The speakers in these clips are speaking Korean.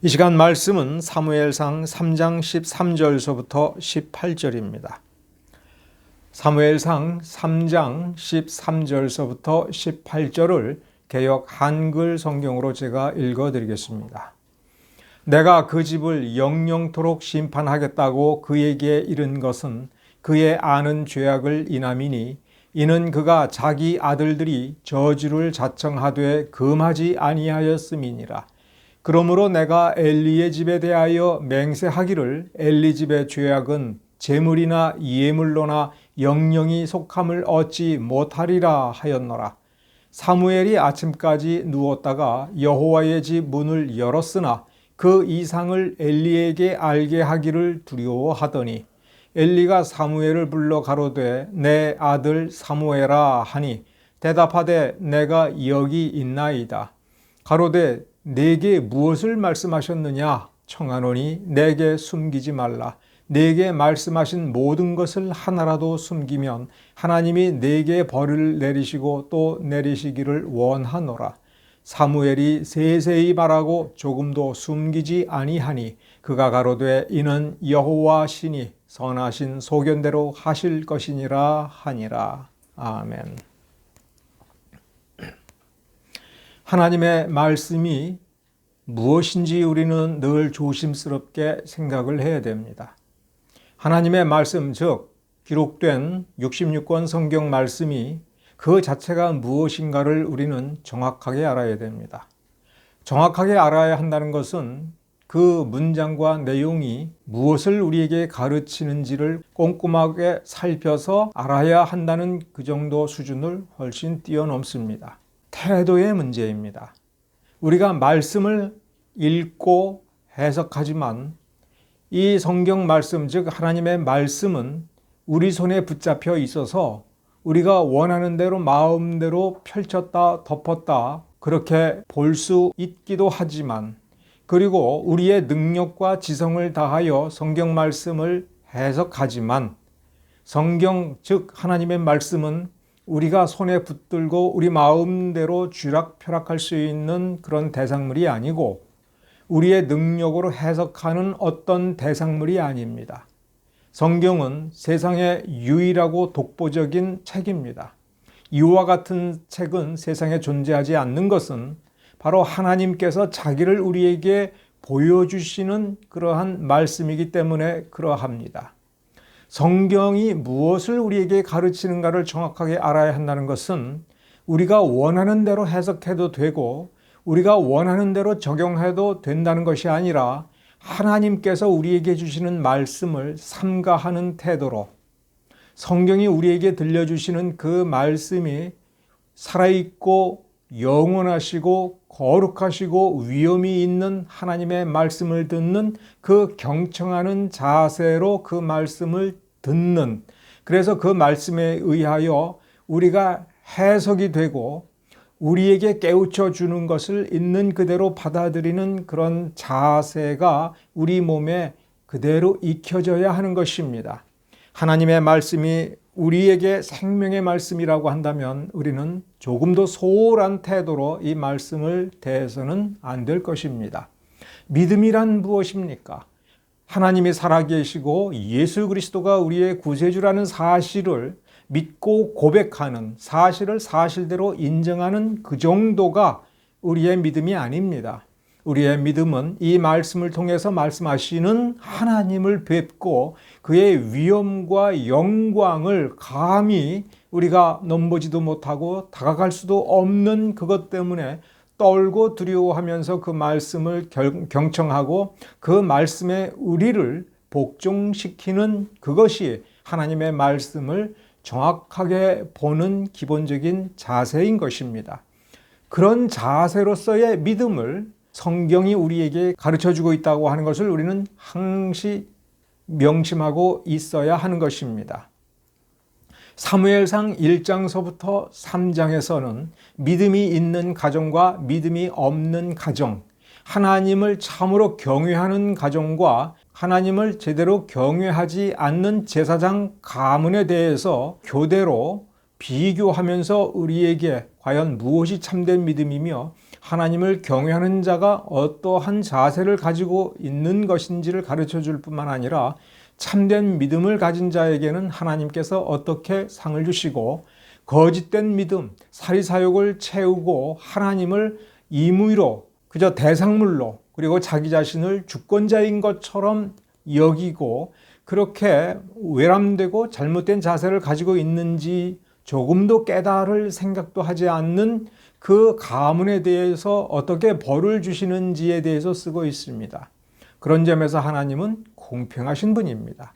이 시간 말씀은 사무엘상 3장 13절서부터 18절입니다. 사무엘상 3장 13절서부터 18절을 개역 한글 성경으로 제가 읽어드리겠습니다. 내가 그 집을 영영토록 심판하겠다고 그에게 이른 것은 그의 아는 죄악을 인함이니 이는 그가 자기 아들들이 저주를 자청하되 금하지 아니하였음이니라. 그러므로 내가 엘리의 집에 대하여 맹세하기를 엘리 집의 죄악은 제물이나 예물로나 영영이 속함을 얻지 못하리라 하였노라. 사무엘이 아침까지 누웠다가 여호와의 집 문을 열었으나 그 이상을 엘리에게 알게 하기를 두려워하더니 엘리가 사무엘을 불러 가로되 내 아들 사무엘아 하니 대답하되 내가 여기 있나이다. 가로되 내게 무엇을 말씀하셨느냐 청하노니 내게 숨기지 말라. 내게 말씀하신 모든 것을 하나라도 숨기면 하나님이 내게 벌을 내리시고 또 내리시기를 원하노라. 사무엘이 세세히 말하고 조금도 숨기지 아니하니 그가 가로되 이는 여호와 신이 선하신 소견대로 하실 것이니라 하니라. 아멘. 하나님의 말씀이 무엇인지 우리는 늘 조심스럽게 생각을 해야 됩니다. 하나님의 말씀, 즉 기록된 66권 성경 말씀이 그 자체가 무엇인가를 우리는 정확하게 알아야 됩니다. 정확하게 알아야 한다는 것은 그 문장과 내용이 무엇을 우리에게 가르치는지를 꼼꼼하게 살펴서 알아야 한다는 그 정도 수준을 훨씬 뛰어넘습니다. 태도의 문제입니다. 우리가 말씀을 읽고 해석하지만 이 성경 말씀, 즉 하나님의 말씀은 우리 손에 붙잡혀 있어서 우리가 원하는 대로 마음대로 펼쳤다 덮었다 그렇게 볼 수 있기도 하지만, 그리고 우리의 능력과 지성을 다하여 성경 말씀을 해석하지만, 성경 즉 하나님의 말씀은 우리가 손에 붙들고 우리 마음대로 쥐락펴락할 수 있는 그런 대상물이 아니고 우리의 능력으로 해석하는 어떤 대상물이 아닙니다. 성경은 세상의 유일하고 독보적인 책입니다. 이와 같은 책은 세상에 존재하지 않는 것은 바로 하나님께서 자기를 우리에게 보여주시는 그러한 말씀이기 때문에 그러합니다. 성경이 무엇을 우리에게 가르치는가를 정확하게 알아야 한다는 것은 우리가 원하는 대로 해석해도 되고 우리가 원하는 대로 적용해도 된다는 것이 아니라 하나님께서 우리에게 주시는 말씀을 삼가하는 태도로, 성경이 우리에게 들려주시는 그 말씀이 살아있고 영원하시고 거룩하시고 위엄이 있는 하나님의 말씀을 듣는 그 경청하는 자세로 그 말씀을 듣는, 그래서 그 말씀에 의하여 우리가 해석이 되고 우리에게 깨우쳐 주는 것을 있는 그대로 받아들이는 그런 자세가 우리 몸에 그대로 익혀져야 하는 것입니다. 하나님의 말씀이 우리에게 생명의 말씀이라고 한다면 우리는 조금도 소홀한 태도로 이 말씀을 대해서는 안 될 것입니다. 믿음이란 무엇입니까? 하나님이 살아계시고 예수 그리스도가 우리의 구세주라는 사실을 믿고 고백하는, 사실을 사실대로 인정하는 그 정도가 우리의 믿음이 아닙니다. 우리의 믿음은 이 말씀을 통해서 말씀하시는 하나님을 뵙고 그의 위엄과 영광을 감히 우리가 넘보지도 못하고 다가갈 수도 없는 그것 때문에 떨고 두려워하면서 그 말씀을 경청하고 그 말씀에 우리를 복종시키는, 그것이 하나님의 말씀을 정확하게 보는 기본적인 자세인 것입니다. 그런 자세로서의 믿음을 성경이 우리에게 가르쳐주고 있다고 하는 것을 우리는 항시 명심하고 있어야 하는 것입니다. 사무엘상 1장서부터 3장에서는 믿음이 있는 가정과 믿음이 없는 가정, 하나님을 참으로 경외하는 가정과 하나님을 제대로 경외하지 않는 제사장 가문에 대해서 교대로 비교하면서 우리에게 과연 무엇이 참된 믿음이며 하나님을 경외하는 자가 어떠한 자세를 가지고 있는 것인지를 가르쳐 줄 뿐만 아니라 참된 믿음을 가진 자에게는 하나님께서 어떻게 상을 주시고 거짓된 믿음, 사리사욕을 채우고 하나님을 임의로 그저 대상물로 그리고 자기 자신을 주권자인 것처럼 여기고 그렇게 외람되고 잘못된 자세를 가지고 있는지 조금도 깨달을 생각도 하지 않는 그 가문에 대해서 어떻게 벌을 주시는지에 대해서 쓰고 있습니다. 그런 점에서 하나님은 공평하신 분입니다.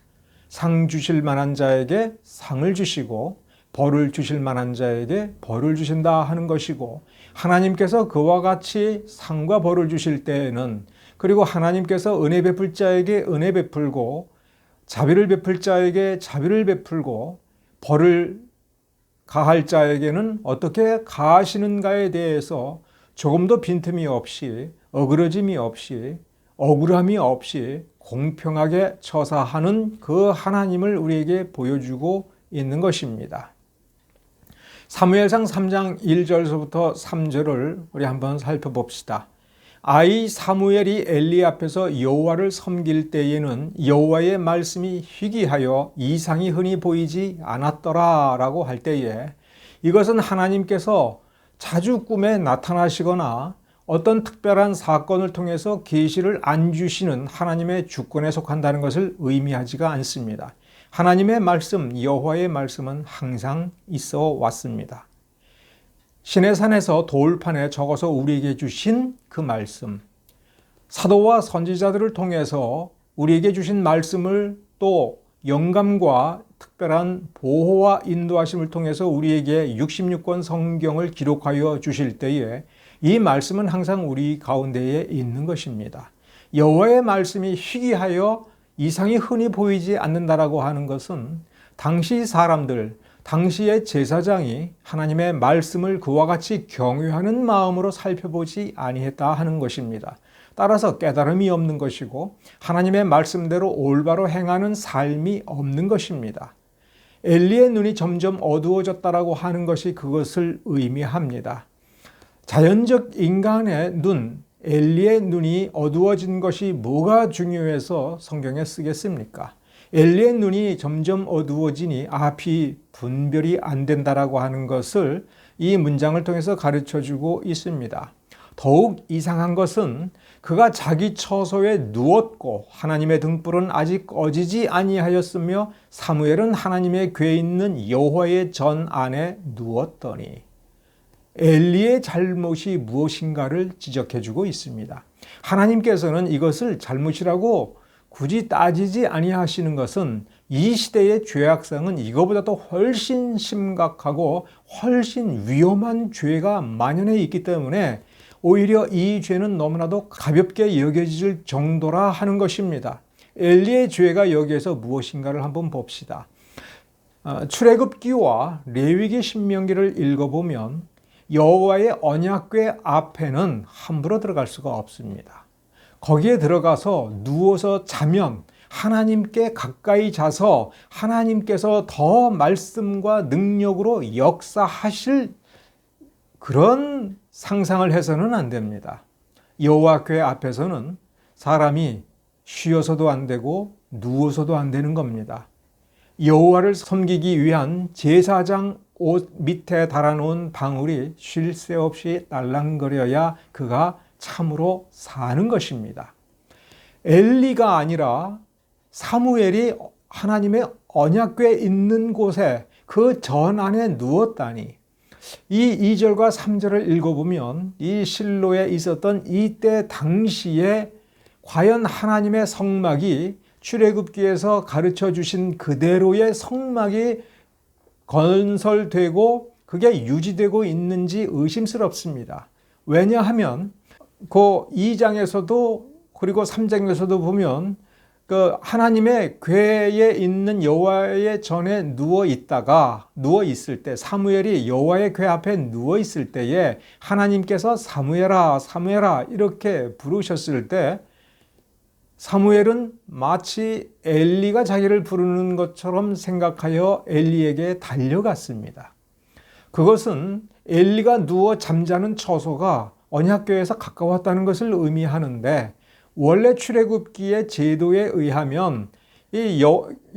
상 주실 만한 자에게 상을 주시고 벌을 주실 만한 자에게 벌을 주신다 하는 것이고, 하나님께서 그와 같이 상과 벌을 주실 때에는, 그리고 하나님께서 은혜 베풀 자에게 은혜 베풀고 자비를 베풀 자에게 자비를 베풀고 벌을 가할 자에게는 어떻게 가하시는가에 대해서 조금도 빈틈이 없이, 어그러짐이 없이, 억울함이 없이 공평하게 처사하는 그 하나님을 우리에게 보여주고 있는 것입니다. 사무엘상 3장 1절서부터 3절을 우리 한번 살펴봅시다. 아이 사무엘이 엘리 앞에서 여호와를 섬길 때에는 여호와의 말씀이 희귀하여 이상이 흔히 보이지 않았더라 라고 할 때에, 이것은 하나님께서 자주 꿈에 나타나시거나 어떤 특별한 사건을 통해서 계시를 안 주시는 하나님의 주권에 속한다는 것을 의미하지가 않습니다. 하나님의 말씀, 여호와의 말씀은 항상 있어 왔습니다. 시내산에서 돌판에 적어서 우리에게 주신 그 말씀, 사도와 선지자들을 통해서 우리에게 주신 말씀을 또 영감과 특별한 보호와 인도하심을 통해서 우리에게 66권 성경을 기록하여 주실 때에 이 말씀은 항상 우리 가운데에 있는 것입니다. 여호와의 말씀이 희귀하여 이상이 흔히 보이지 않는다라고 하는 것은 당시 사람들, 당시의 제사장이 하나님의 말씀을 그와 같이 경외하는 마음으로 살펴보지 아니했다 하는 것입니다. 따라서 깨달음이 없는 것이고 하나님의 말씀대로 올바로 행하는 삶이 없는 것입니다. 엘리의 눈이 점점 어두워졌다라고 하는 것이 그것을 의미합니다. 자연적 인간의 눈, 엘리의 눈이 어두워진 것이 뭐가 중요해서 성경에 쓰겠습니까? 엘리의 눈이 점점 어두워지니 앞이 분별이 안 된다라고 하는 것을 이 문장을 통해서 가르쳐주고 있습니다. 더욱 이상한 것은 그가 자기 처소에 누웠고 하나님의 등불은 아직 꺼지지 아니하였으며 사무엘은 하나님의 궤에 있는 여호와의 전 안에 누웠더니, 엘리의 잘못이 무엇인가를 지적해주고 있습니다. 하나님께서는 이것을 잘못이라고 굳이 따지지 아니하시는 것은 이 시대의 죄악성은 이거보다도 훨씬 심각하고 훨씬 위험한 죄가 만연해 있기 때문에 오히려 이 죄는 너무나도 가볍게 여겨질 정도라 하는 것입니다. 엘리의 죄가 여기에서 무엇인가를 한번 봅시다. 출애굽기와 레위기 신명기를 읽어보면 여호와의 언약궤 앞에는 함부로 들어갈 수가 없습니다. 거기에 들어가서 누워서 자면 하나님께 가까이 자서 하나님께서 더 말씀과 능력으로 역사하실 그런 상상을 해서는 안 됩니다. 여호와 궤 앞에서는 사람이 쉬어서도 안 되고 누워서도 안 되는 겁니다. 여호와를 섬기기 위한 제사장 옷 밑에 달아놓은 방울이 쉴 새 없이 딸랑거려야 그가 참으로 사는 것입니다. 엘리가 아니라 사무엘이 하나님의 언약궤 있는 곳에 그 전 안에 누웠다니, 이 2절과 3절을 읽어보면 이 실로에 있었던 이때 당시에 과연 하나님의 성막이 출애굽기에서 가르쳐 주신 그대로의 성막이 건설되고 그게 유지되고 있는지 의심스럽습니다. 왜냐하면 그 2장에서도 그리고 3장에서도 보면 그 하나님의 궤에 있는 여호와의 전에 누워 있을 때, 사무엘이 여호와의 궤 앞에 누워 있을 때에 하나님께서 사무엘아 사무엘아 이렇게 부르셨을 때 사무엘은 마치 엘리가 자기를 부르는 것처럼 생각하여 엘리에게 달려갔습니다. 그것은 엘리가 누워 잠자는 처소가 언약궤에서 가까웠다는 것을 의미하는데, 원래 출애굽기의 제도에 의하면 이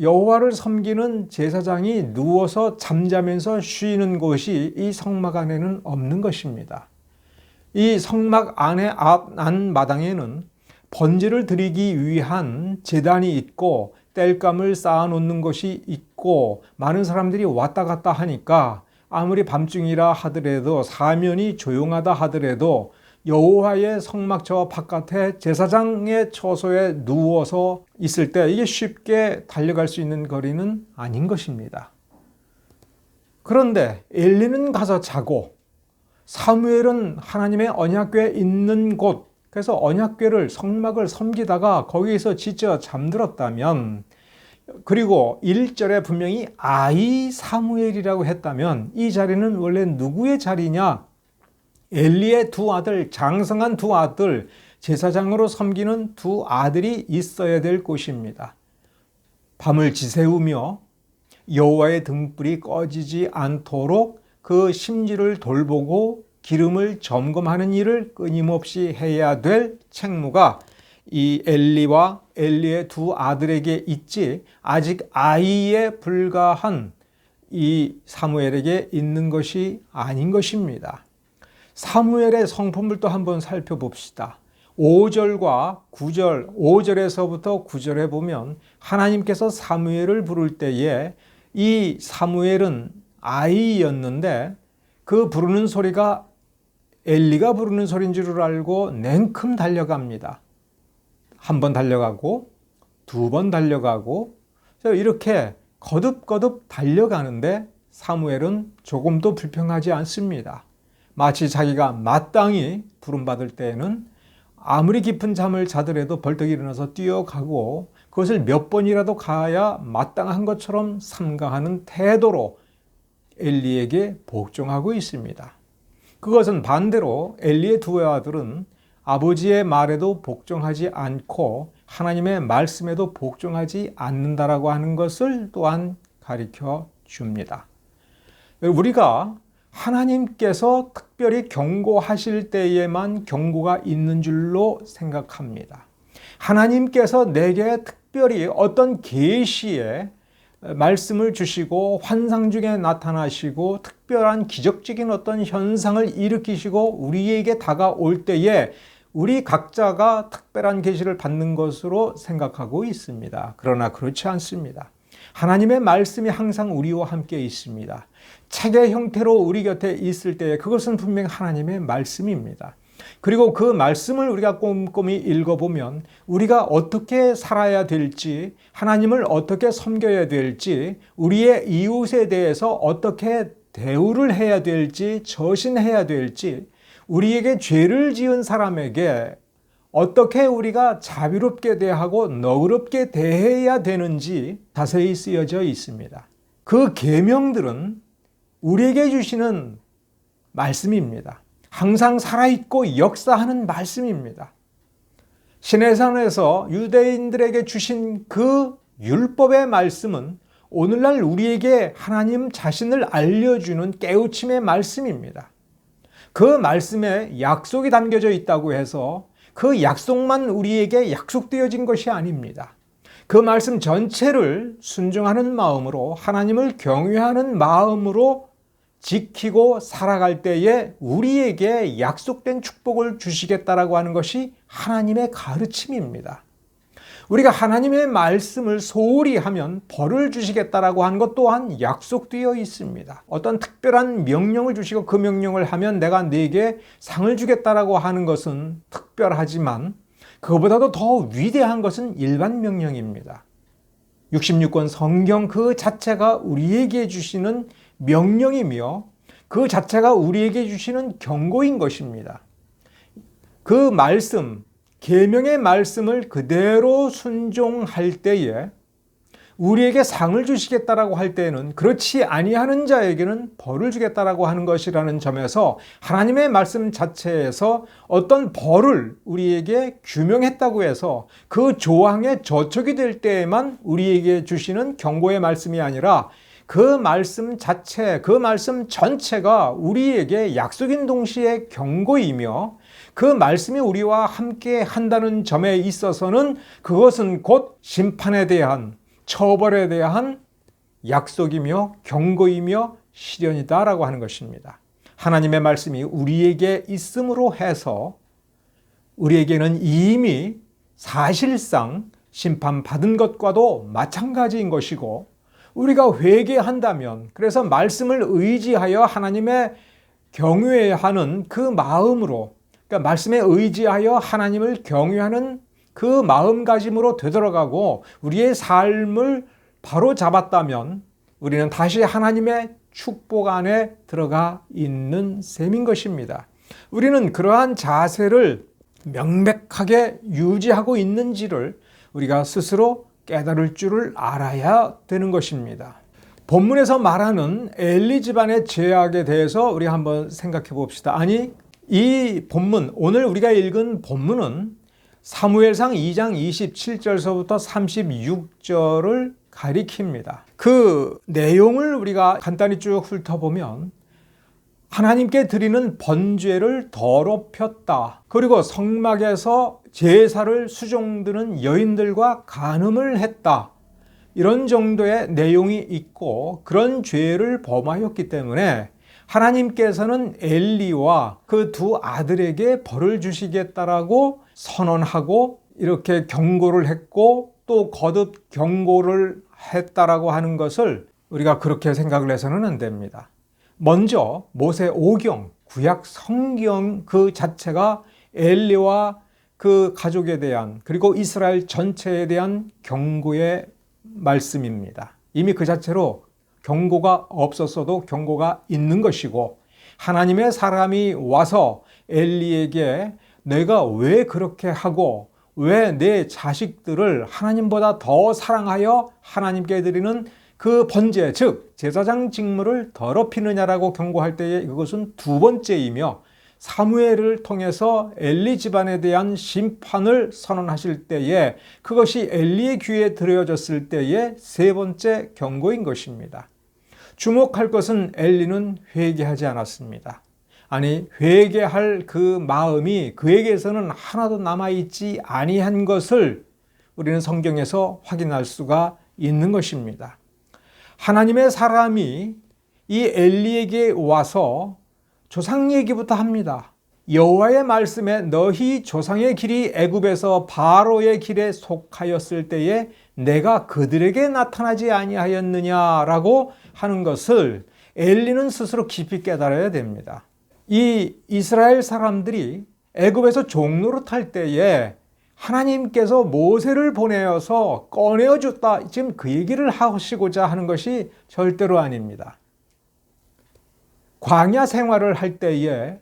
여호와를 섬기는 제사장이 누워서 잠자면서 쉬는 곳이 이 성막 안에는 없는 것입니다. 이 성막 안의 안마당에는 번제를 드리기 위한 제단이 있고 땔감을 쌓아 놓는 것이 있고, 많은 사람들이 왔다 갔다 하니까 아무리 밤중이라 하더라도, 사면이 조용하다 하더라도 여호와의 성막 저 바깥에 제사장의 처소에 누워서 있을 때 이게 쉽게 달려갈 수 있는 거리는 아닌 것입니다. 그런데 엘리는 가서 자고 사무엘은 하나님의 언약궤에 있는 곳, 그래서 언약궤를 성막을 섬기다가 거기에서 지쳐 잠들었다면, 그리고 1절에 분명히 아이 사무엘이라고 했다면 이 자리는 원래 누구의 자리냐? 엘리의 두 아들, 장성한 두 아들, 제사장으로 섬기는 두 아들이 있어야 될 곳입니다. 밤을 지새우며 여호와의 등불이 꺼지지 않도록 그 심지를 돌보고 기름을 점검하는 일을 끊임없이 해야 될 책무가 이 엘리와 엘리의 두 아들에게 있지, 아직 아이에 불과한 이 사무엘에게 있는 것이 아닌 것입니다. 사무엘의 성품을 또 한번 살펴봅시다. 5절과 9절, 5절에서부터 9절에 보면 하나님께서 사무엘을 부를 때에 이 사무엘은 아이였는데 그 부르는 소리가 엘리가 부르는 소리인 줄 알고 냉큼 달려갑니다. 한 번 달려가고 두 번 달려가고 이렇게 거듭거듭 달려가는데 사무엘은 조금도 불평하지 않습니다. 마치 자기가 마땅히 부름받을 때에는 아무리 깊은 잠을 자더라도 벌떡 일어나서 뛰어가고 그것을 몇 번이라도 가야 마땅한 것처럼 삼가하는 태도로 엘리에게 복종하고 있습니다. 그것은 반대로 엘리의 두 아들은 아버지의 말에도 복종하지 않고 하나님의 말씀에도 복종하지 않는다라고 하는 것을 또한 가르쳐 줍니다. 우리가 하나님께서 특별히 경고하실 때에만 경고가 있는 줄로 생각합니다. 하나님께서 내게 특별히 어떤 계시에 말씀을 주시고 환상 중에 나타나시고 특별한 기적적인 어떤 현상을 일으키시고 우리에게 다가올 때에 우리 각자가 특별한 계시를 받는 것으로 생각하고 있습니다. 그러나 그렇지 않습니다. 하나님의 말씀이 항상 우리와 함께 있습니다. 책의 형태로 우리 곁에 있을 때 그것은 분명 하나님의 말씀입니다. 그리고 그 말씀을 우리가 꼼꼼히 읽어보면 우리가 어떻게 살아야 될지, 하나님을 어떻게 섬겨야 될지, 우리의 이웃에 대해서 어떻게 대우를 해야 될지, 처신해야 될지, 우리에게 죄를 지은 사람에게 어떻게 우리가 자비롭게 대하고 너그럽게 대해야 되는지 자세히 쓰여져 있습니다. 그 계명들은 우리에게 주시는 말씀입니다. 항상 살아있고 역사하는 말씀입니다. 시내산에서 유대인들에게 주신 그 율법의 말씀은 오늘날 우리에게 하나님 자신을 알려주는 깨우침의 말씀입니다. 그 말씀에 약속이 담겨져 있다고 해서 그 약속만 우리에게 약속되어진 것이 아닙니다. 그 말씀 전체를 순종하는 마음으로, 하나님을 경외하는 마음으로 지키고 살아갈 때에 우리에게 약속된 축복을 주시겠다라고 하는 것이 하나님의 가르침입니다. 우리가 하나님의 말씀을 소홀히 하면 벌을 주시겠다라고 하는 것 또한 약속되어 있습니다. 어떤 특별한 명령을 주시고 그 명령을 하면 내가 네게 상을 주겠다라고 하는 것은 특별하지만 그것보다도 더 위대한 것은 일반 명령입니다. 66권 성경 그 자체가 우리에게 주시는 명령이며 그 자체가 우리에게 주시는 경고인 것입니다. 그 말씀, 계명의 말씀을 그대로 순종할 때에 우리에게 상을 주시겠다라고 할 때에는 그렇지 아니하는 자에게는 벌을 주겠다라고 하는 것이라는 점에서 하나님의 말씀 자체에서 어떤 벌을 우리에게 규명했다고 해서 그 조항에 저촉이 될 때에만 우리에게 주시는 경고의 말씀이 아니라 그 말씀 자체, 그 말씀 전체가 우리에게 약속인 동시에 경고이며 그 말씀이 우리와 함께 한다는 점에 있어서는 그것은 곧 심판에 대한, 처벌에 대한 약속이며 경고이며 시련이다라고 하는 것입니다. 하나님의 말씀이 우리에게 있음으로 해서 우리에게는 이미 사실상 심판받은 것과도 마찬가지인 것이고, 우리가 회개한다면, 그래서 말씀을 의지하여 하나님의 경외하는 그 마음으로, 그러니까 말씀에 의지하여 하나님을 경외하는 그 마음가짐으로 되돌아가고 우리의 삶을 바로 잡았다면 우리는 다시 하나님의 축복 안에 들어가 있는 셈인 것입니다. 우리는 그러한 자세를 명백하게 유지하고 있는지를 우리가 스스로 깨달을 줄을 알아야 되는 것입니다. 본문에서 말하는 엘리 집안의 죄악에 대해서 우리 한번 생각해 봅시다. 아니, 이 본문, 오늘 우리가 읽은 본문은 사무엘상 2장 27절서부터 36절을 가리킵니다. 그 내용을 우리가 간단히 쭉 훑어보면 하나님께 드리는 번제를 더럽혔다. 그리고 성막에서 제사를 수종드는 여인들과 간음을 했다. 이런 정도의 내용이 있고 그런 죄를 범하였기 때문에 하나님께서는 엘리와 그 두 아들에게 벌을 주시겠다라고 선언하고 이렇게 경고를 했고 또 거듭 경고를 했다라고 하는 것을 우리가 그렇게 생각을 해서는 안 됩니다. 먼저 모세오경, 구약 성경 그 자체가 엘리와 그 가족에 대한, 그리고 이스라엘 전체에 대한 경고의 말씀입니다. 이미 그 자체로 경고가 없었어도 경고가 있는 것이고, 하나님의 사람이 와서 엘리에게 내가 왜 그렇게 하고 왜 내 자식들을 하나님보다 더 사랑하여 하나님께 드리는 그 번제, 즉 제사장 직무를 더럽히느냐라고 경고할 때에 그것은 두 번째이며, 사무엘을 통해서 엘리 집안에 대한 심판을 선언하실 때에 그것이 엘리의 귀에 들어졌을 때의 세 번째 경고인 것입니다. 주목할 것은 엘리는 회개하지 않았습니다. 아니, 회개할 그 마음이 그에게서는 하나도 남아있지 아니한 것을 우리는 성경에서 확인할 수가 있는 것입니다. 하나님의 사람이 이 엘리에게 와서 조상 얘기부터 합니다. 여호와의 말씀에 너희 조상의 길이 애굽에서 바로의 길에 속하였을 때에 내가 그들에게 나타나지 아니하였느냐라고 하는 것을 엘리는 스스로 깊이 깨달아야 됩니다. 이 이스라엘 사람들이 애굽에서 종노릇할 때에 하나님께서 모세를 보내어서 꺼내어줬다, 지금 그 얘기를 하시고자 하는 것이 절대로 아닙니다. 광야 생활을 할 때에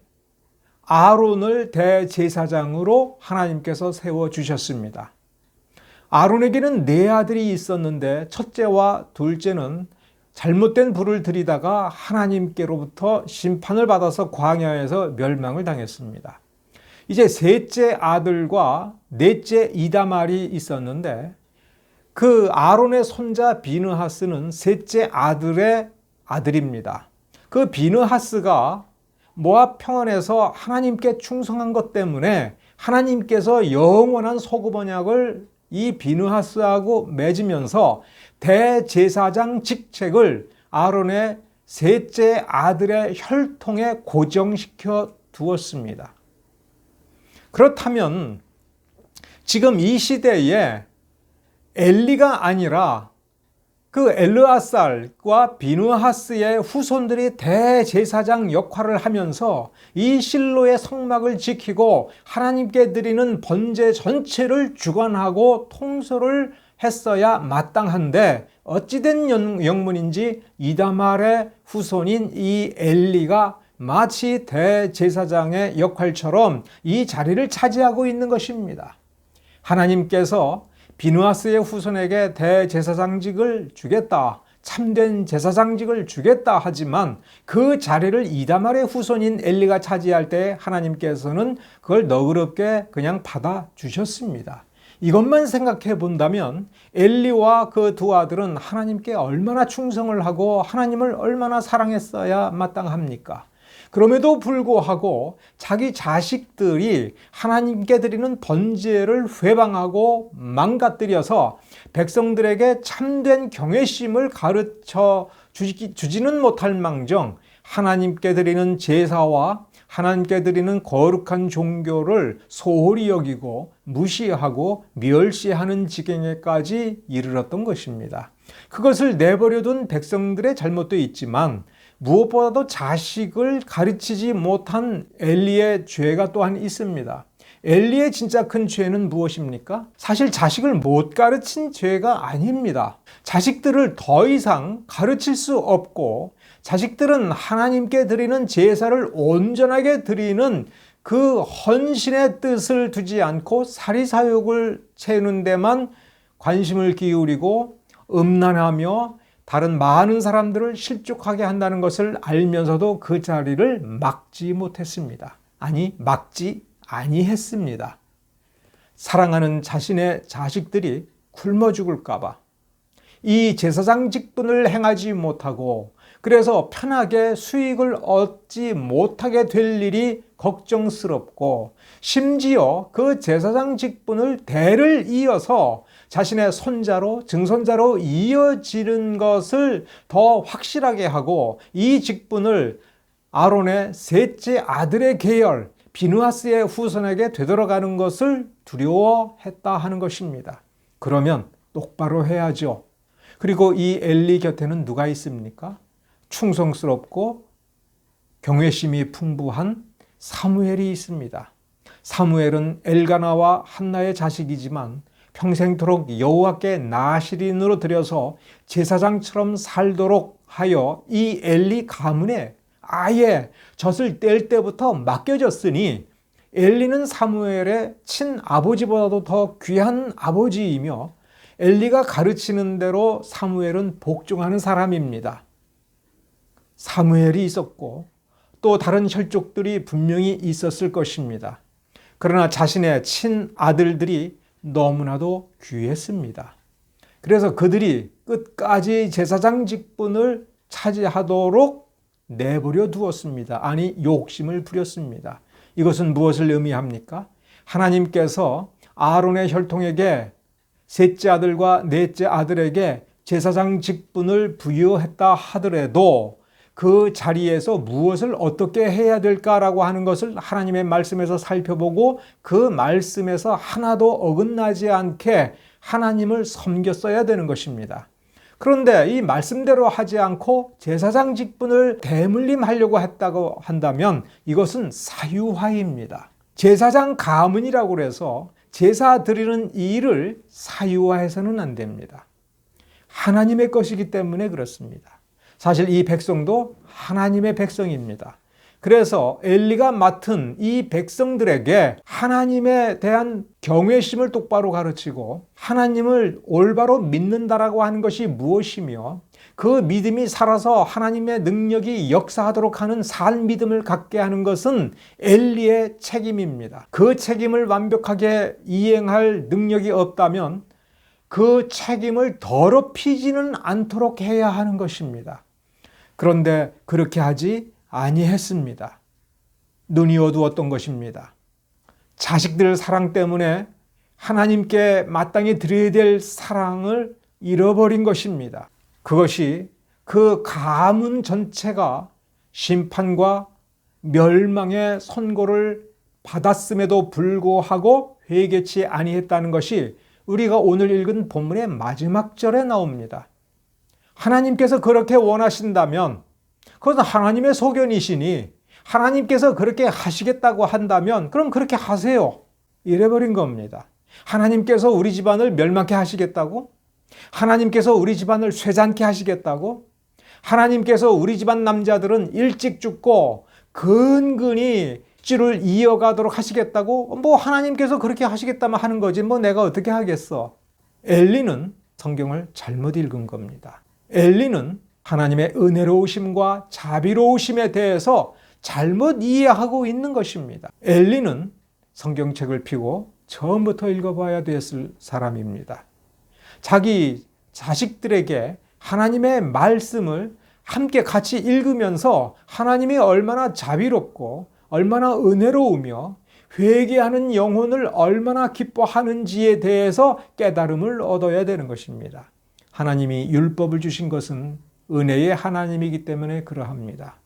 아론을 대제사장으로 하나님께서 세워주셨습니다. 아론에게는 네 아들이 있었는데 첫째와 둘째는 잘못된 불을 들이다가 하나님께로부터 심판을 받아서 광야에서 멸망을 당했습니다. 이제 셋째 아들과 넷째 이다말이 있었는데 그 아론의 손자 비느하스는 셋째 아들의 아들입니다. 그 비느하스가 모압 평원에서 하나님께 충성한 것 때문에 하나님께서 영원한 소급 언약을 이 비느하스하고 맺으면서 대제사장 직책을 아론의 셋째 아들의 혈통에 고정시켜 두었습니다. 그렇다면 지금 이 시대에 엘리가 아니라 그 엘르아살과 비느하스의 후손들이 대제사장 역할을 하면서 이 실로의 성막을 지키고 하나님께 드리는 번제 전체를 주관하고 통솔을 했어야 마땅한데 어찌된 영문인지 이다말의 후손인 이 엘리가 마치 대제사장의 역할처럼 이 자리를 차지하고 있는 것입니다. 하나님께서 비느하스의 후손에게 대제사장직을 주겠다, 참된 제사장직을 주겠다 하지만 그 자리를 이다말의 후손인 엘리가 차지할 때 하나님께서는 그걸 너그럽게 그냥 받아주셨습니다. 이것만 생각해 본다면 엘리와 그 두 아들은 하나님께 얼마나 충성을 하고 하나님을 얼마나 사랑했어야 마땅합니까? 그럼에도 불구하고 자기 자식들이 하나님께 드리는 번제를 회방하고 망가뜨려서 백성들에게 참된 경외심을 가르쳐 주지는 못할 망정 하나님께 드리는 제사와 하나님께 드리는 거룩한 종교를 소홀히 여기고 무시하고 멸시하는 지경에까지 이르렀던 것입니다. 그것을 내버려둔 백성들의 잘못도 있지만 무엇보다도 자식을 가르치지 못한 엘리의 죄가 또한 있습니다. 엘리의 진짜 큰 죄는 무엇입니까? 사실 자식을 못 가르친 죄가 아닙니다. 자식들을 더 이상 가르칠 수 없고 자식들은 하나님께 드리는 제사를 온전하게 드리는 그 헌신의 뜻을 두지 않고 사리사욕을 채우는 데만 관심을 기울이고 음란하며 다른 많은 사람들을 실족하게 한다는 것을 알면서도 그 자리를 막지 못했습니다. 아니, 막지 아니했습니다. 사랑하는 자신의 자식들이 굶어 죽을까봐 이 제사장 직분을 행하지 못하고 그래서 편하게 수익을 얻지 못하게 될 일이 걱정스럽고 심지어 그 제사장 직분을 대를 이어서 자신의 손자로 증손자로 이어지는 것을 더 확실하게 하고 이 직분을 아론의 셋째 아들의 계열 비느하스의 후손에게 되돌아가는 것을 두려워했다 하는 것입니다. 그러면 똑바로 해야죠. 그리고 이 엘리 곁에는 누가 있습니까? 충성스럽고 경외심이 풍부한 사무엘이 있습니다. 사무엘은 엘가나와 한나의 자식이지만 평생토록 여호와께 나시린으로 드려서 제사장처럼 살도록 하여 이 엘리 가문에 아예 젖을 뗄 때부터 맡겨졌으니 엘리는 사무엘의 친아버지보다도 더 귀한 아버지이며 엘리가 가르치는 대로 사무엘은 복종하는 사람입니다. 사무엘이 있었고 또 다른 혈족들이 분명히 있었을 것입니다. 그러나 자신의 친아들들이 너무나도 귀했습니다. 그래서 그들이 끝까지 제사장 직분을 차지하도록 내버려 두었습니다. 아니, 욕심을 부렸습니다. 이것은 무엇을 의미합니까? 하나님께서 아론의 혈통에게 셋째 아들과 넷째 아들에게 제사장 직분을 부여했다 하더라도 그 자리에서 무엇을 어떻게 해야 될까라고 하는 것을 하나님의 말씀에서 살펴보고 그 말씀에서 하나도 어긋나지 않게 하나님을 섬겼어야 되는 것입니다. 그런데 이 말씀대로 하지 않고 제사장 직분을 대물림하려고 했다고 한다면 이것은 사유화입니다. 제사장 가문이라고 해서 제사 드리는 일을 사유화해서는 안 됩니다. 하나님의 것이기 때문에 그렇습니다. 사실 이 백성도 하나님의 백성입니다. 그래서 엘리가 맡은 이 백성들에게 하나님에 대한 경외심을 똑바로 가르치고 하나님을 올바로 믿는다라고 하는 것이 무엇이며 그 믿음이 살아서 하나님의 능력이 역사하도록 하는 산 믿음을 갖게 하는 것은 엘리의 책임입니다. 그 책임을 완벽하게 이행할 능력이 없다면 그 책임을 더럽히지는 않도록 해야 하는 것입니다. 그런데 그렇게 하지 아니했습니다. 눈이 어두웠던 것입니다. 자식들 사랑 때문에 하나님께 마땅히 드려야 될 사랑을 잃어버린 것입니다. 그것이 그 가문 전체가 심판과 멸망의 선고를 받았음에도 불구하고 회개치 아니했다는 것이 우리가 오늘 읽은 본문의 마지막 절에 나옵니다. 하나님께서 그렇게 원하신다면 그것은 하나님의 소견이시니 하나님께서 그렇게 하시겠다고 한다면 그럼 그렇게 하세요. 이래버린 겁니다. 하나님께서 우리 집안을 멸망케 하시겠다고? 하나님께서 우리 집안을 쇠잔케 하시겠다고? 하나님께서 우리 집안 남자들은 일찍 죽고 근근히 찌를 이어가도록 하시겠다고? 뭐 하나님께서 그렇게 하시겠다면 하는 거지 뭐 내가 어떻게 하겠어? 엘리는 성경을 잘못 읽은 겁니다. 엘리는 하나님의 은혜로우심과 자비로우심에 대해서 잘못 이해하고 있는 것입니다. 엘리는 성경책을 펴고 처음부터 읽어봐야 됐을 사람입니다. 자기 자식들에게 하나님의 말씀을 함께 같이 읽으면서 하나님이 얼마나 자비롭고 얼마나 은혜로우며 회개하는 영혼을 얼마나 기뻐하는지에 대해서 깨달음을 얻어야 되는 것입니다. 하나님이 율법을 주신 것은 은혜의 하나님이기 때문에 그러합니다.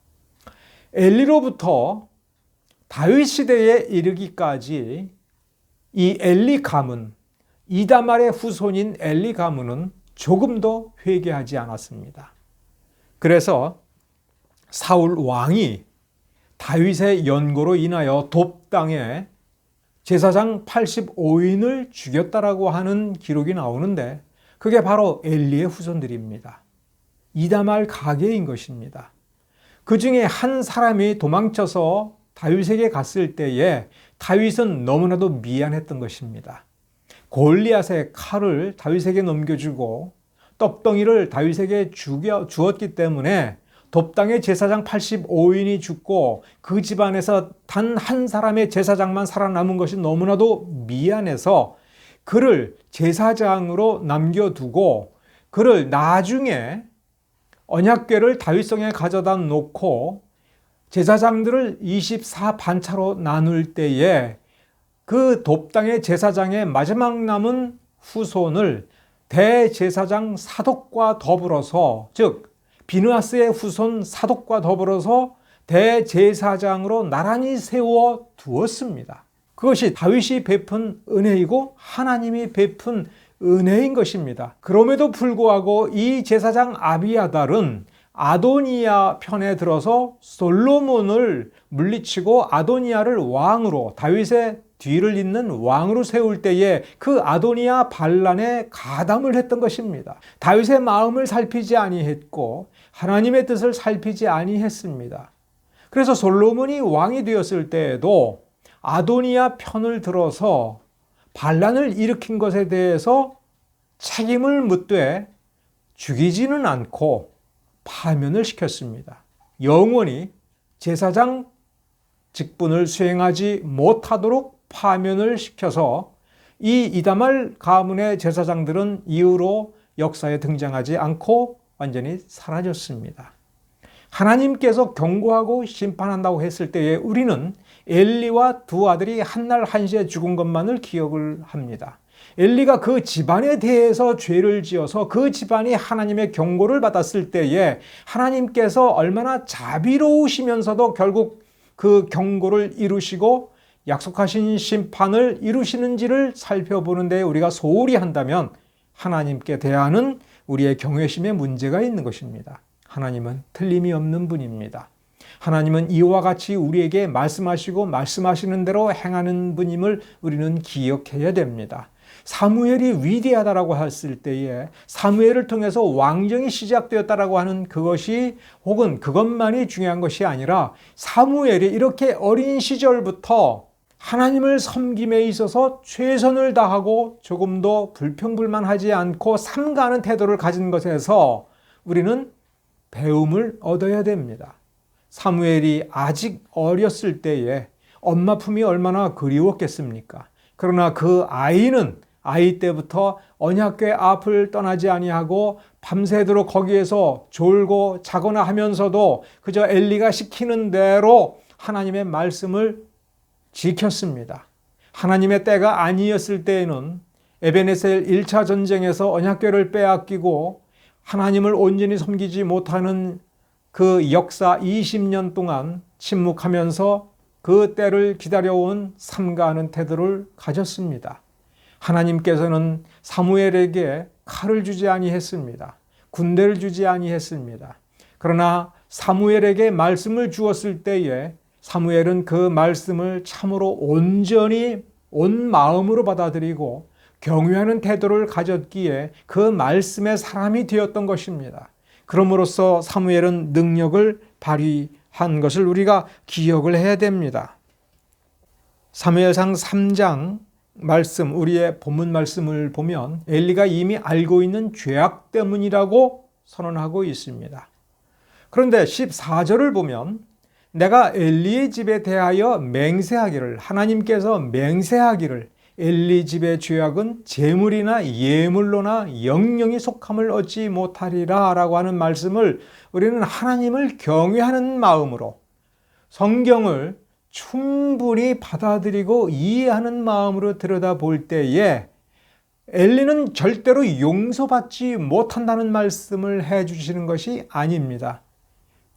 엘리로부터 다윗 시대에 이르기까지 이 엘리 가문, 이다말의 후손인 엘리 가문은 조금도 회개하지 않았습니다. 그래서 사울 왕이 다윗의 연고로 인하여 돕당에 제사장 85인을 죽였다라고 하는 기록이 나오는데 그게 바로 엘리의 후손들입니다. 이다말 가게인 것입니다. 그 중에 한 사람이 도망쳐서 다윗에게 갔을 때에 다윗은 너무나도 미안했던 것입니다. 골리앗의 칼을 다윗에게 넘겨주고 떡덩이를 다윗에게 주었기 때문에 돕당의 제사장 85인이 죽고 그 집안에서 단 한 사람의 제사장만 살아남은 것이 너무나도 미안해서 그를 제사장으로 남겨두고 그를 나중에 언약궤를 다윗성에 가져다 놓고 제사장들을 24반차로 나눌 때에 그 돕당의 제사장의 마지막 남은 후손을 대제사장 사독과 더불어서, 즉 비느하스의 후손 사독과 더불어서 대제사장으로 나란히 세워 두었습니다. 그것이 다윗이 베푼 은혜이고 하나님이 베푼 은혜인 것입니다. 그럼에도 불구하고 이 제사장 아비아달은 아도니아 편에 들어서 솔로몬을 물리치고 아도니아를 왕으로, 다윗의 뒤를 잇는 왕으로 세울 때에 그 아도니아 반란에 가담을 했던 것입니다. 다윗의 마음을 살피지 아니했고 하나님의 뜻을 살피지 아니했습니다. 그래서 솔로몬이 왕이 되었을 때에도 아도니아 편을 들어서 반란을 일으킨 것에 대해서 책임을 묻되 죽이지는 않고 파면을 시켰습니다. 영원히 제사장 직분을 수행하지 못하도록 파면을 시켜서 이 이다말 가문의 제사장들은 이후로 역사에 등장하지 않고 완전히 사라졌습니다. 하나님께서 경고하고 심판한다고 했을 때에 우리는 엘리와 두 아들이 한날 한시에 죽은 것만을 기억을 합니다. 엘리가 그 집안에 대해서 죄를 지어서 그 집안이 하나님의 경고를 받았을 때에 하나님께서 얼마나 자비로우시면서도 결국 그 경고를 이루시고 약속하신 심판을 이루시는지를 살펴보는데 우리가 소홀히 한다면 하나님께 대하는 우리의 경외심에 문제가 있는 것입니다. 하나님은 틀림이 없는 분입니다. 하나님은 이와 같이 우리에게 말씀하시고 말씀하시는 대로 행하는 분임을 우리는 기억해야 됩니다. 사무엘이 위대하다라고 했을 때에 사무엘을 통해서 왕정이 시작되었다라고 하는 그것이 혹은 그것만이 중요한 것이 아니라 사무엘이 이렇게 어린 시절부터 하나님을 섬김에 있어서 최선을 다하고 조금도 불평불만하지 않고 삼가하는 태도를 가진 것에서 우리는 배움을 얻어야 됩니다. 사무엘이 아직 어렸을 때에 엄마 품이 얼마나 그리웠겠습니까? 그러나 그 아이는 아이 때부터 언약궤 앞을 떠나지 아니하고 밤새도록 거기에서 졸고 자거나 하면서도 그저 엘리가 시키는 대로 하나님의 말씀을 지켰습니다. 하나님의 때가 아니었을 때에는 에베네셀 1차 전쟁에서 언약궤를 빼앗기고 하나님을 온전히 섬기지 못하는 그 역사 20년 동안 침묵하면서 그 때를 기다려온 삼가하는 태도를 가졌습니다. 하나님께서는 사무엘에게 칼을 주지 아니했습니다. 군대를 주지 아니했습니다. 그러나 사무엘에게 말씀을 주었을 때에 사무엘은 그 말씀을 참으로 온전히 온 마음으로 받아들이고 경외하는 태도를 가졌기에 그 말씀의 사람이 되었던 것입니다. 그럼으로써 사무엘은 능력을 발휘한 것을 우리가 기억을 해야 됩니다. 사무엘상 3장 말씀, 우리의 본문 말씀을 보면 엘리가 이미 알고 있는 죄악 때문이라고 선언하고 있습니다. 그런데 14절을 보면 내가 엘리의 집에 대하여 맹세하기를, 하나님께서 맹세하기를, 엘리 집의 죄악은 재물이나 예물로나 영영이 속함을 얻지 못하리라 라고 하는 말씀을 우리는 하나님을 경외하는 마음으로 성경을 충분히 받아들이고 이해하는 마음으로 들여다볼 때에 엘리는 절대로 용서받지 못한다는 말씀을 해주시는 것이 아닙니다.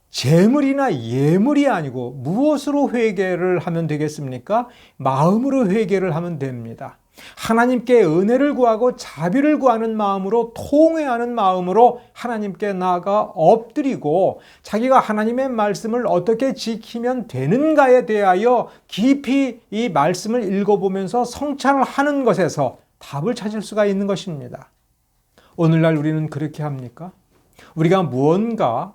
재물이나 예물이 아니고 무엇으로 회개를 하면 되겠습니까? 마음으로 회개를 하면 됩니다. 하나님께 은혜를 구하고 자비를 구하는 마음으로, 통회하는 마음으로 하나님께 나아가 엎드리고 자기가 하나님의 말씀을 어떻게 지키면 되는가에 대하여 깊이 이 말씀을 읽어보면서 성찰을 하는 것에서 답을 찾을 수가 있는 것입니다. 오늘날 우리는 그렇게 합니까? 우리가 무언가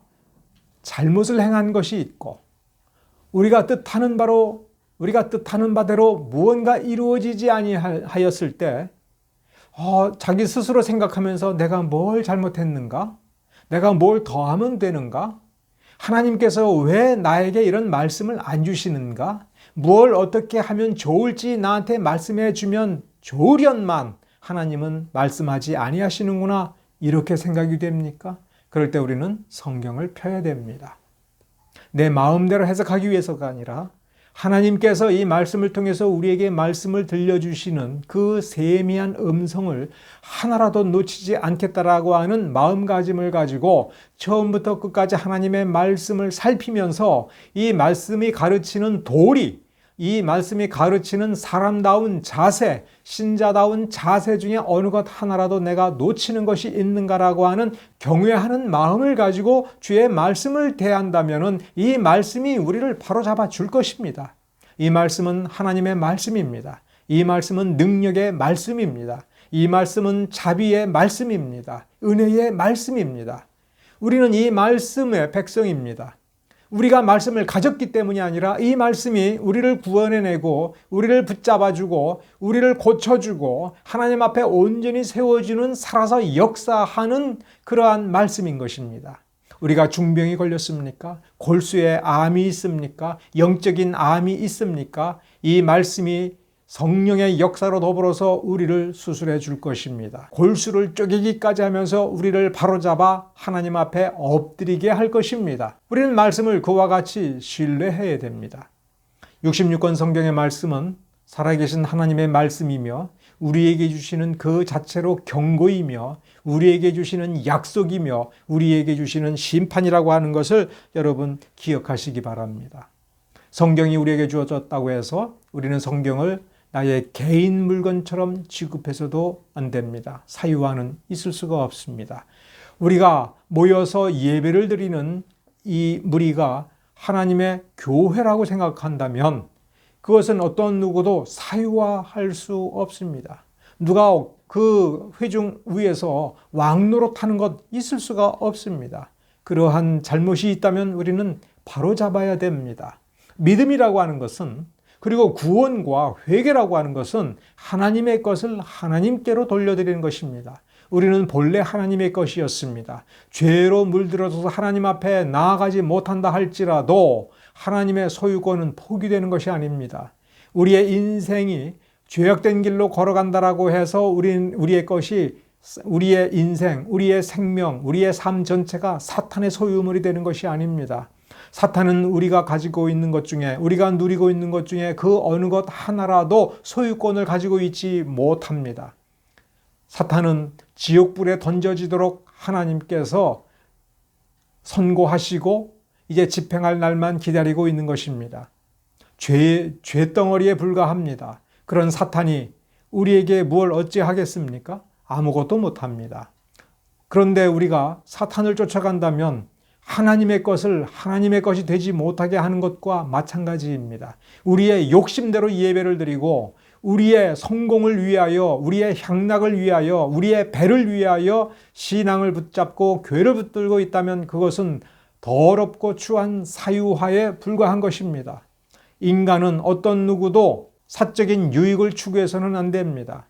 잘못을 행한 것이 있고 우리가 뜻하는 바대로 무언가 이루어지지 아니하였을 때 자기 스스로 생각하면서 내가 뭘 잘못했는가? 내가 뭘 더 하면 되는가? 하나님께서 왜 나에게 이런 말씀을 안 주시는가? 뭘 어떻게 하면 좋을지 나한테 말씀해 주면 좋으련만 하나님은 말씀하지 아니하시는구나, 이렇게 생각이 됩니까? 그럴 때 우리는 성경을 펴야 됩니다. 내 마음대로 해석하기 위해서가 아니라 하나님께서 이 말씀을 통해서 우리에게 말씀을 들려주시는 그 세미한 음성을 하나라도 놓치지 않겠다라고 하는 마음가짐을 가지고 처음부터 끝까지 하나님의 말씀을 살피면서 이 말씀이 가르치는 도리, 이 말씀이 가르치는 사람다운 자세, 신자다운 자세 중에 어느 것 하나라도 내가 놓치는 것이 있는가라고 하는 경외하는 마음을 가지고 주의 말씀을 대한다면 이 말씀이 우리를 바로잡아 줄 것입니다. 이 말씀은 하나님의 말씀입니다. 이 말씀은 능력의 말씀입니다. 이 말씀은 자비의 말씀입니다. 은혜의 말씀입니다. 우리는 이 말씀의 백성입니다. 우리가 말씀을 가졌기 때문이 아니라 이 말씀이 우리를 구원해내고 우리를 붙잡아주고 우리를 고쳐주고 하나님 앞에 온전히 세워주는, 살아서 역사하는 그러한 말씀인 것입니다. 우리가 중병이 걸렸습니까? 골수에 암이 있습니까? 영적인 암이 있습니까? 이 말씀이 성령의 역사로 더불어서 우리를 수술해 줄 것입니다. 골수를 쪼개기까지 하면서 우리를 바로잡아 하나님 앞에 엎드리게 할 것입니다. 우리는 말씀을 그와 같이 신뢰해야 됩니다. 66권 성경의 말씀은 살아계신 하나님의 말씀이며 우리에게 주시는 그 자체로 경고이며 우리에게 주시는 약속이며 우리에게 주시는 심판이라고 하는 것을 여러분 기억하시기 바랍니다. 성경이 우리에게 주어졌다고 해서 우리는 성경을 나의 개인 물건처럼 취급해서도 안 됩니다. 사유화는 있을 수가 없습니다. 우리가 모여서 예배를 드리는 이 무리가 하나님의 교회라고 생각한다면 그것은 어떤 누구도 사유화할 수 없습니다. 누가 그 회중 위에서 왕노릇하는 것 있을 수가 없습니다. 그러한 잘못이 있다면 우리는 바로잡아야 됩니다. 믿음이라고 하는 것은, 그리고 구원과 회개라고 하는 것은 하나님의 것을 하나님께로 돌려드리는 것입니다. 우리는 본래 하나님의 것이었습니다. 죄로 물들어서 하나님 앞에 나아가지 못한다 할지라도 하나님의 소유권은 포기되는 것이 아닙니다. 우리의 인생이 죄악된 길로 걸어간다라고 해서 우리의 것이, 우리의 인생, 우리의 생명, 우리의 삶 전체가 사탄의 소유물이 되는 것이 아닙니다. 사탄은 우리가 가지고 있는 것 중에, 우리가 누리고 있는 것 중에 그 어느 것 하나라도 소유권을 가지고 있지 못합니다. 사탄은 지옥불에 던져지도록 하나님께서 선고하시고 이제 집행할 날만 기다리고 있는 것입니다. 죄덩어리에 불과합니다. 그런 사탄이 우리에게 무엇을 어찌하겠습니까? 아무것도 못합니다. 그런데 우리가 사탄을 쫓아간다면 하나님의 것을 하나님의 것이 되지 못하게 하는 것과 마찬가지입니다. 우리의 욕심대로 예배를 드리고 우리의 성공을 위하여, 우리의 향락을 위하여, 우리의 배를 위하여 신앙을 붙잡고 교회를 붙들고 있다면 그것은 더럽고 추한 사유화에 불과한 것입니다. 인간은 어떤 누구도 사적인 유익을 추구해서는 안 됩니다.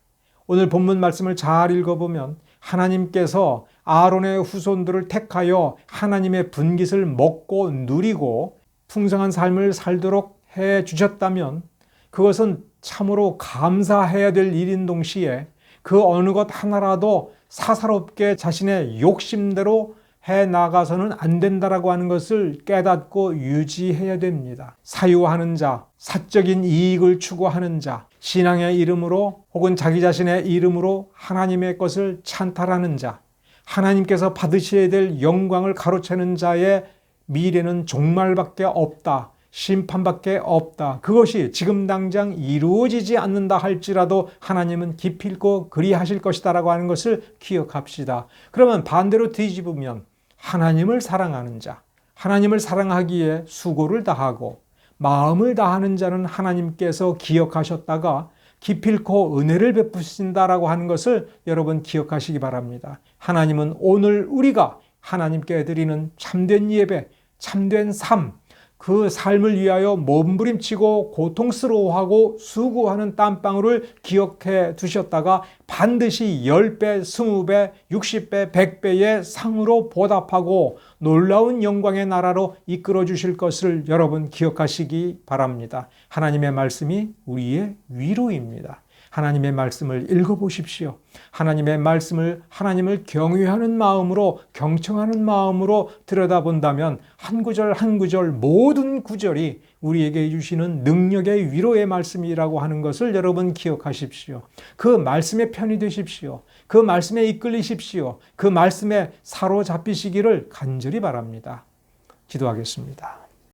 오늘 본문 말씀을 잘 읽어보면 하나님께서 아론의 후손들을 택하여 하나님의 분깃을 먹고 누리고 풍성한 삶을 살도록 해 주셨다면 그것은 참으로 감사해야 될 일인 동시에 그 어느 것 하나라도 사사롭게 자신의 욕심대로 해 나가서는 안 된다라고 하는 것을 깨닫고 유지해야 됩니다. 사유하는 자, 사적인 이익을 추구하는 자, 신앙의 이름으로 혹은 자기 자신의 이름으로 하나님의 것을 찬탈하는 자, 하나님께서 받으셔야 될 영광을 가로채는 자의 미래는 종말밖에 없다. 심판밖에 없다. 그것이 지금 당장 이루어지지 않는다 할지라도 하나님은 기필코 그리하실 것이다 라고 하는 것을 기억합시다. 그러면 반대로 뒤집으면 하나님을 사랑하는 자, 하나님을 사랑하기에 수고를 다하고 마음을 다하는 자는 하나님께서 기억하셨다가 기필코 은혜를 베푸신다라고 하는 것을 여러분 기억하시기 바랍니다. 하나님은 오늘 우리가 하나님께 드리는 참된 예배, 참된 삶, 그 삶을 위하여 몸부림치고 고통스러워하고 수고하는 땀방울을 기억해 두셨다가 반드시 10배, 20배, 60배, 100배의 상으로 보답하고 놀라운 영광의 나라로 이끌어 주실 것을 여러분 기억하시기 바랍니다. 하나님의 말씀이 우리의 위로입니다. 하나님의 말씀을 읽어보십시오. 하나님의 말씀을 하나님을 경외하는 마음으로 경청하는 마음으로 들여다본다면 한 구절 한 구절 모든 구절이 우리에게 주시는 능력의 위로의 말씀이라고 하는 것을 여러분 기억하십시오. 그 말씀에 편히 되십시오. 그 말씀에 이끌리십시오. 그 말씀에 사로잡히시기를 간절히 바랍니다. 기도하겠습니다.